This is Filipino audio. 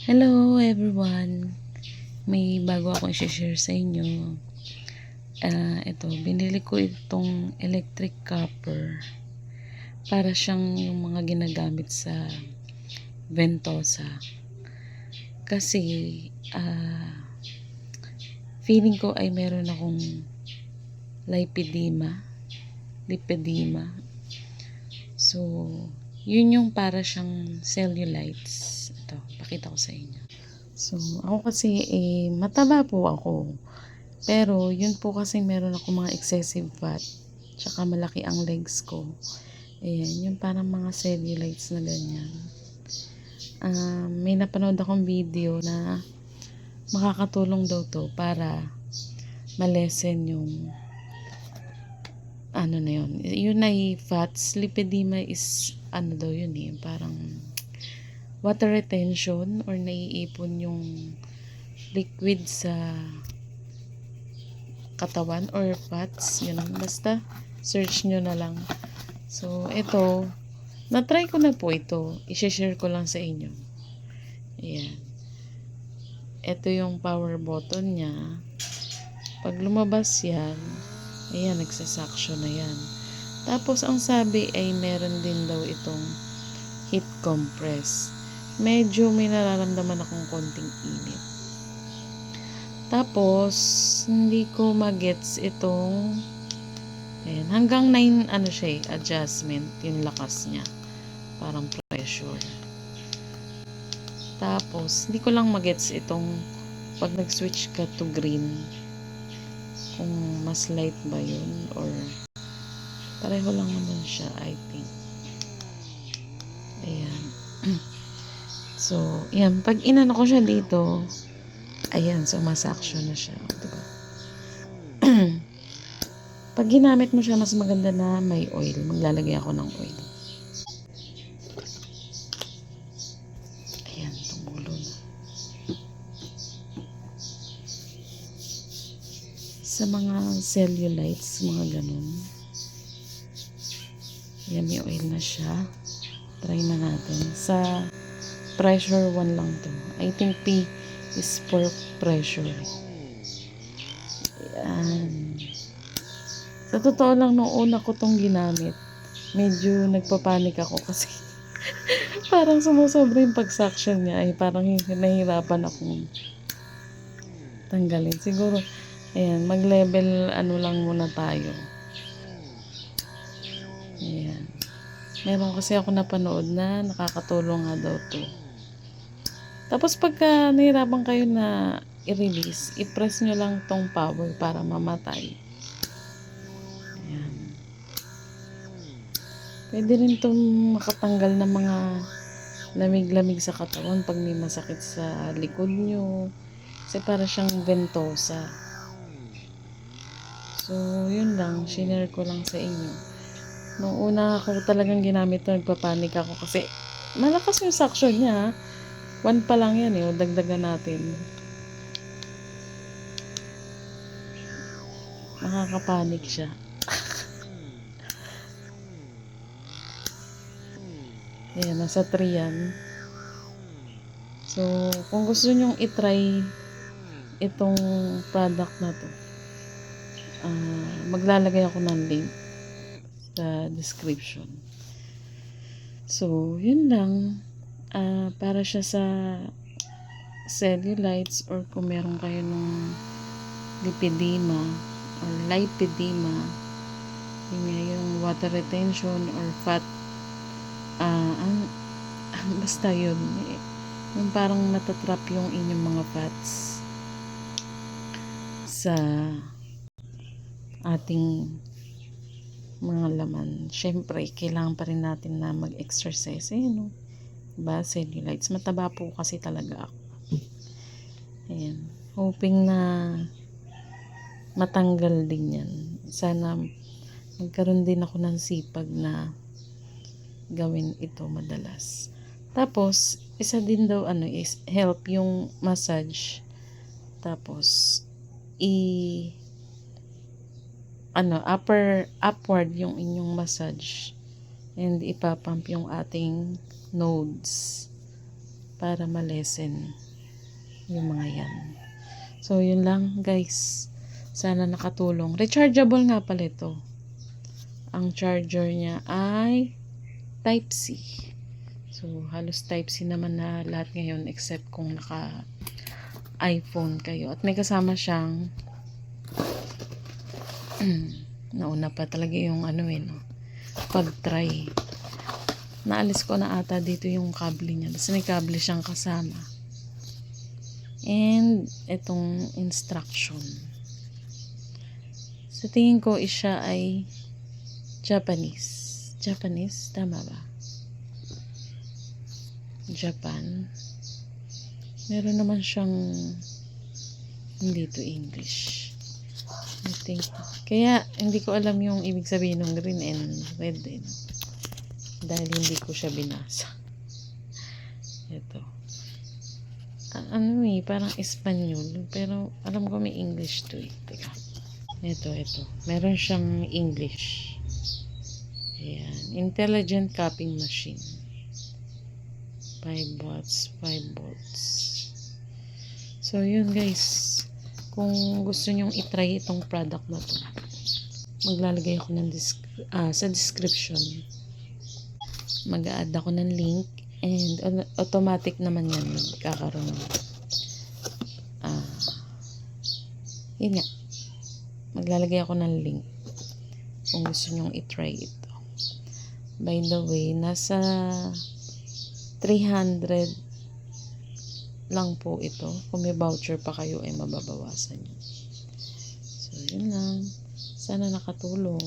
Hello everyone! May bago akong i-share sa inyo. Ito, binili ko itong electric copper. Para siyang yung mga ginagamit sa ventosa. Kasi, feeling ko ay meron akong lipedema. So, yun yung para siyang cellulites. Ito, pakita ko sa inyo. So, ako kasi mataba po ako. Pero, yun po kasi meron ako mga excessive fat. Tsaka malaki ang legs ko. Ayan, yung parang mga cellulites na ganyan. May napanood akong video na makakatulong daw to para malesen yung ano na yun. Yun ay fats. Lipedema is ano daw yun parang water retention or naiipon yung liquid sa katawan or fats, yun. Basta search nyo na lang. So ito, na-try ko na po ito, i-share ko lang sa inyo. Ayan, ito yung power button nya. Pag lumabas yan, ayan, nagsasaksyon na yan. Tapos ang sabi ay meron din daw itong heat compress. Medyo may nararamdaman akong konting init. Tapos, hindi ko magets itong ayan, hanggang 9 ano siya adjustment yung lakas niya. Parang pressure. Tapos, hindi ko lang magets itong pag nag-switch ka to green kung mas light ba yun or pareho lang naman siya, I think. Ayan. So, yan. Pag inano ko siya dito, ayan, sumasaksyon na siya. Diba? Pag ginamit mo siya, mas maganda na may oil. Maglalagay ako ng oil. Ayan, tumulo na. Sa mga cellulites, mga ganun. Ayan, may oil na siya. Try na natin. Sa pressure 1 lang to. I think P is for pressure. Ayan. Sa totoo lang, nung una ko tong ginamit, medyo nagpapanik ako kasi parang sumusobra yung pag-suction niya. Ay parang nahihirapan akong tanggalin. Siguro, ayan, mag-level ano lang muna tayo. Ayan. Meron kasi ako napanood na nakakatulong nga daw to. Tapos pagka nahirapan kayo na i-release, i-press nyo lang tong power para mamatay. Ayan. Pwede rin itong makatanggal ng mga lamig-lamig sa katawan pag may masakit sa likod nyo. Kasi para siyang ventosa. So, yun lang. Shinare ko lang sa inyo. Nung una ako talagang ginamit ito, nagpapanik ako kasi malakas yung suction niya. 1 pa lang yan dagdagan natin. Nakakapanik siya. Ayan, nasa 3 yan. So, kung gusto nyong itry itong product na to, maglalagay ako ng link sa description. So, yun lang. Para siya sa cellulites or kung meron kayo ng lipedema or lipedema, yung water retention or fat, basta yun. Yung parang natatrap yung inyong mga fats sa ating mga laman. Syempre, kailangan pa rin natin na mag-exercise. Diba? Cellulites. Mataba po kasi talaga ako. Ayan. Hoping na matanggal din yan. Sana magkaroon din ako ng sipag na gawin ito madalas. Tapos, isa din daw is help yung massage. Tapos, upward yung inyong massage and ipapump yung ating nodes para malesen yung mga yan. So, yun lang guys. Sana nakatulong. Rechargeable nga pala ito. Ang charger niya ay Type-C. So, halos Type-C naman na lahat ngayon except kung naka iPhone kayo. At may kasama siyang nauna pa talaga yung pag-try. Naalis ko na ata dito yung kable niya. Basta may kable siyang kasama. And itong instruction. Sa tingin ko siya ay Japanese. Japanese? Tama ba? Japan. Meron naman siyang hindi to English. I think. Kaya hindi ko alam yung ibig sabihin ng green and red din. Dahil hindi ko siya binasa. Ito. Parang Espanyol. Pero alam ko may English to eh. Teka. Ito. Meron siyang English. Ayan. Intelligent copying machine. 5 watts. So, yun guys. Kung gusto nyong itry itong product na to, maglalagay ako ng sa description. Mag-a-add ako ng link and automatic naman yan magkakaroon. Yun nga. Maglalagay ako ng link kung gusto nyong itry ito. By the way, nasa 300 lang po ito. Kung may voucher pa kayo ay mababawasan yun. So, yun lang. Sana nakatulong.